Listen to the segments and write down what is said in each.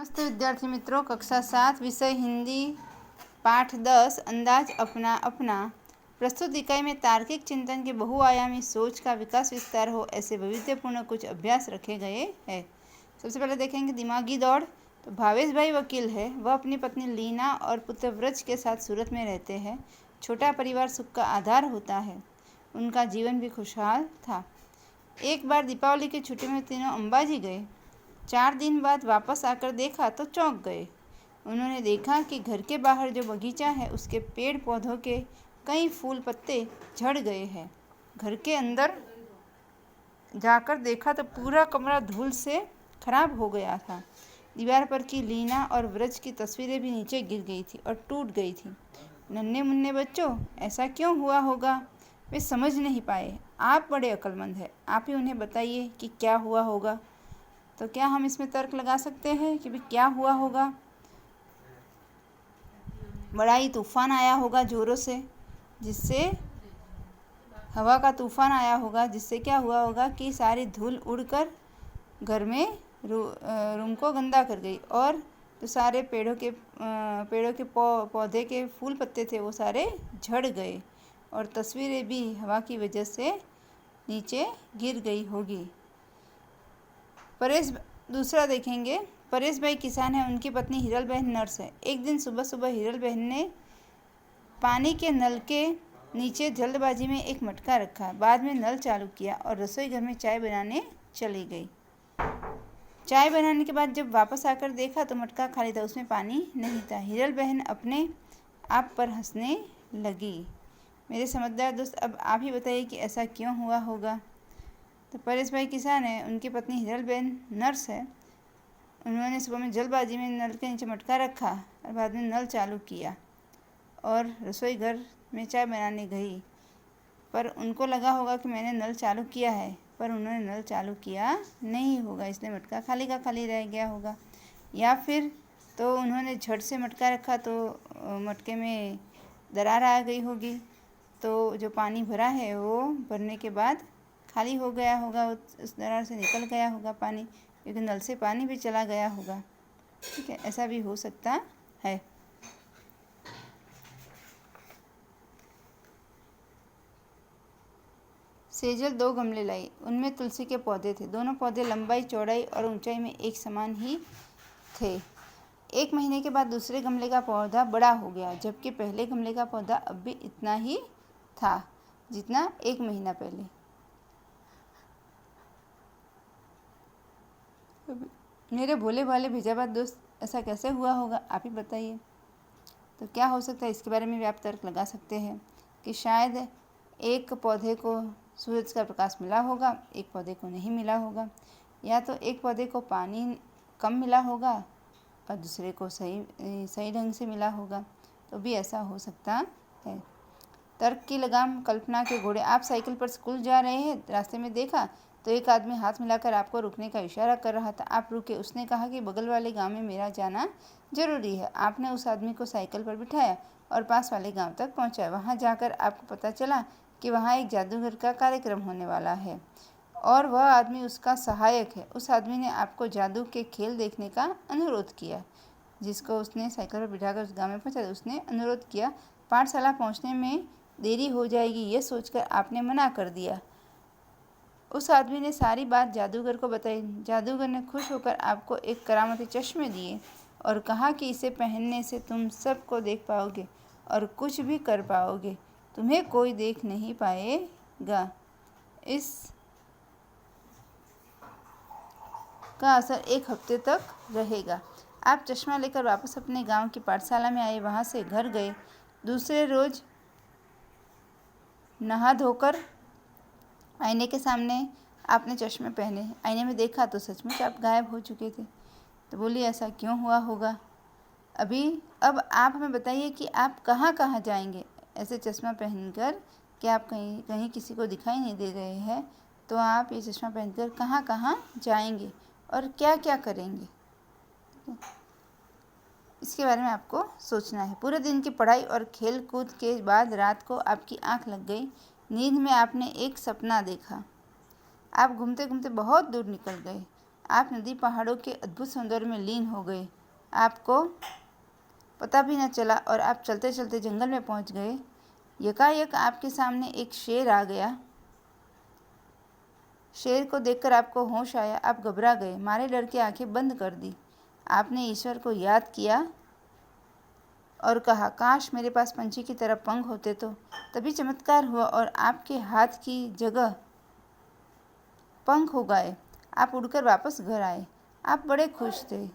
नमस्ते विद्यार्थी मित्रों, कक्षा 7 विषय हिंदी पाठ 10 अंदाज अपना अपना। प्रस्तुत इकाई में तार्किक चिंतन के बहुआयामी सोच का विकास विस्तार हो ऐसे वैविध्यपूर्ण कुछ अभ्यास रखे गए हैं। सबसे पहले देखेंगे दिमागी दौड़। तो भावेश भाई वकील है, वह अपनी पत्नी लीना और पुत्र व्रज के साथ सूरत में रहते हैं। छोटा परिवार सुख का आधार होता है। उनका जीवन भी खुशहाल था। एक बार दीपावली की छुट्टी में तीनों अंबाजी गए। 4 दिन बाद वापस आकर देखा तो चौंक गए। उन्होंने देखा कि घर के बाहर जो बगीचा है उसके पेड़ पौधों के कई फूल पत्ते झड़ गए हैं। घर के अंदर जाकर देखा तो पूरा कमरा धूल से खराब हो गया था। दीवार पर की लीना और व्रज की तस्वीरें भी नीचे गिर गई थी और टूट गई थी। नन्हे मुन्ने बच्चों, ऐसा क्यों हुआ होगा? वे समझ नहीं पाए। आप बड़े अक्लमंद हैं, आप ही उन्हें बताइए कि क्या हुआ होगा। तो क्या हम इसमें तर्क लगा सकते हैं कि भाई क्या हुआ होगा? बड़ा ही तूफान आया होगा ज़ोरों से, जिससे हवा का तूफान आया होगा, जिससे क्या हुआ होगा कि सारी धूल उड़कर घर में रूम को गंदा कर गई और जो सारे पेड़ों के पौधे के फूल पत्ते थे वो सारे झड़ गए और तस्वीरें भी हवा की वजह से नीचे गिर गई होगी। दूसरा देखेंगे। परेश भाई किसान है, उनकी पत्नी हिरल बहन नर्स है। एक दिन सुबह सुबह हिरल बहन ने पानी के नल के नीचे जल्दबाजी में एक मटका रखा, बाद में नल चालू किया और रसोई घर में चाय बनाने चली गई। चाय बनाने के बाद जब वापस आकर देखा तो मटका खाली था, उसमें पानी नहीं था। हिरल बहन अपने आप पर हंसने लगी। मेरे समझदार दोस्त, अब आप ही बताइए कि ऐसा क्यों हुआ होगा? तो परेश भाई किसान है, उनकी पत्नी हिरल बहन नर्स है। उन्होंने सुबह में जल्दबाजी में नल के नीचे मटका रखा और बाद में नल चालू किया और रसोई घर में चाय बनाने गई। पर उनको लगा होगा कि मैंने नल चालू किया है, पर उन्होंने नल चालू किया नहीं होगा, इसलिए मटका खाली का खाली रह गया होगा। या फिर तो उन्होंने झट से मटका रखा तो मटके में दरार आ गई होगी, तो जो पानी भरा है वो भरने के बाद खाली हो गया होगा, उस दरार से निकल गया होगा पानी, क्योंकि नल से पानी भी चला गया होगा। ठीक है, ऐसा भी हो सकता है। सेजल 2 गमले लाई, उनमें तुलसी के पौधे थे। दोनों पौधे लंबाई, चौड़ाई और ऊंचाई में एक समान ही थे। 1 महीने के बाद दूसरे गमले का पौधा बड़ा हो गया, जबकि पहले गमले का पौधा अब भी इतना ही था जितना 1 महीना पहले। मेरे भोले भाले भेजाबाद दोस्त, ऐसा कैसे हुआ होगा? आप ही बताइए। तो क्या हो सकता है, इसके बारे में भी आप तर्क लगा सकते हैं कि शायद एक पौधे को सूरज का प्रकाश मिला होगा, एक पौधे को नहीं मिला होगा, या तो एक पौधे को पानी कम मिला होगा और दूसरे को सही ढंग से मिला होगा, तो भी ऐसा हो सकता है। तर्क की लगाम कल्पना के घोड़े। आप साइकिल पर स्कूल जा रहे हैं, रास्ते में देखा तो एक आदमी हाथ मिलाकर आपको रुकने का इशारा कर रहा था। आप रुके। उसने कहा कि बगल वाले गांव में मेरा जाना जरूरी है। आपने उस आदमी को साइकिल पर बिठाया और पास वाले गांव तक पहुंचाया। वहां जाकर आपको पता चला कि वहां एक जादूगर का कार्यक्रम होने वाला है और वह आदमी उसका सहायक है। उस आदमी ने आपको जादू के खेल देखने का अनुरोध किया। जिसको उसने साइकिल पर बिठाकर उस गाँव में पहुँचाया, उसने अनुरोध किया। पाठशाला पहुँचने में देरी हो जाएगी, ये सोचकर आपने मना कर दिया। उस आदमी ने सारी बात जादूगर को बताई। जादूगर ने खुश होकर आपको एक करामती चश्मे दिए और कहा कि इसे पहनने से तुम सबको देख पाओगे और कुछ भी कर पाओगे, तुम्हें कोई देख नहीं पाएगा। इस का असर 1 हफ्ते तक रहेगा। आप चश्मा लेकर वापस अपने गांव की पाठशाला में आए, वहां से घर गए। दूसरे रोज नहा धोकर आईने के सामने आपने चश्मे पहने। आईने में देखा तो सचमुच आप गायब हो चुके थे। तो बोलिए, ऐसा क्यों हुआ होगा? अब आप हमें बताइए कि आप कहाँ कहाँ जाएंगे ऐसे चश्मा पहनकर? कि आप कहीं किसी को दिखाई नहीं दे रहे हैं, तो आप ये चश्मा पहनकर कहाँ कहाँ जाएंगे और क्या क्या करेंगे, इसके बारे में आपको सोचना है। पूरे दिन की पढ़ाई और खेल कूद के बाद रात को आपकी आंख लग गई। नींद में आपने एक सपना देखा। आप घूमते घूमते बहुत दूर निकल गए आप नदी पहाड़ों के अद्भुत सौंदर्य में लीन हो गए। आपको पता भी न चला और आप चलते चलते जंगल में पहुंच गए। यकायक आपके सामने एक शेर आ गया। शेर को देखकर आपको होश आया। आप घबरा गए, मारे डर के आंखें बंद कर दी। आपने ईश्वर को याद किया और कहा, काश मेरे पास पंछी की तरह पंख होते तो। तभी चमत्कार हुआ और आपके हाथ की जगह पंख हो गए। आप उड़कर वापस घर आए। आप बड़े खुश थे।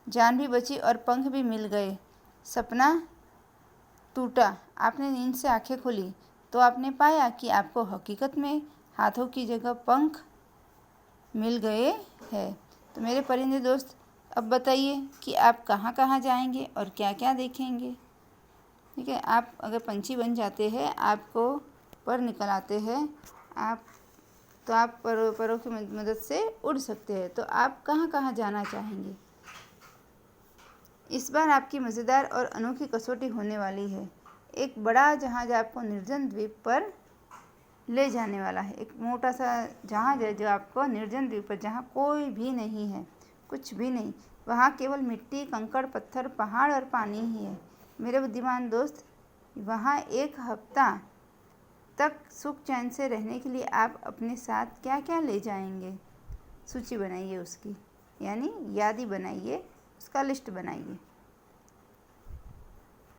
जान भी बची और पंख भी मिल गए। सपना टूटा। आपने नींद से आंखें खोली तो आपने पाया कि आपको हकीकत में हाथों की जगह पंख मिल गए हैं। तो मेरे परिंदे दोस्त, अब बताइए कि आप कहाँ कहाँ जाएंगे और क्या क्या देखेंगे। ठीक है, आप अगर पंछी बन जाते हैं, आपको पर निकल आते हैं, तो आप परों की मदद से उड़ सकते हैं। तो आप कहाँ कहाँ जाना चाहेंगे। इस बार आपकी मज़ेदार और अनोखी कसौटी होने वाली है। एक बड़ा जहाज़ आपको निर्जन द्वीप पर ले जाने वाला है। एक मोटा सा जहाज़ है जो आपको निर्जन द्वीप पर, जहाँ कोई भी नहीं है, कुछ भी नहीं, वहाँ केवल मिट्टी, कंकड़, पत्थर, पहाड़ और पानी ही है। मेरे बुद्धिमान दोस्त, वहाँ एक हफ्ता तक सुख चैन से रहने के लिए आप अपने साथ क्या क्या ले जाएंगे। सूची बनाइए उसकी, यानी यादी बनाइए, उसका लिस्ट बनाइए।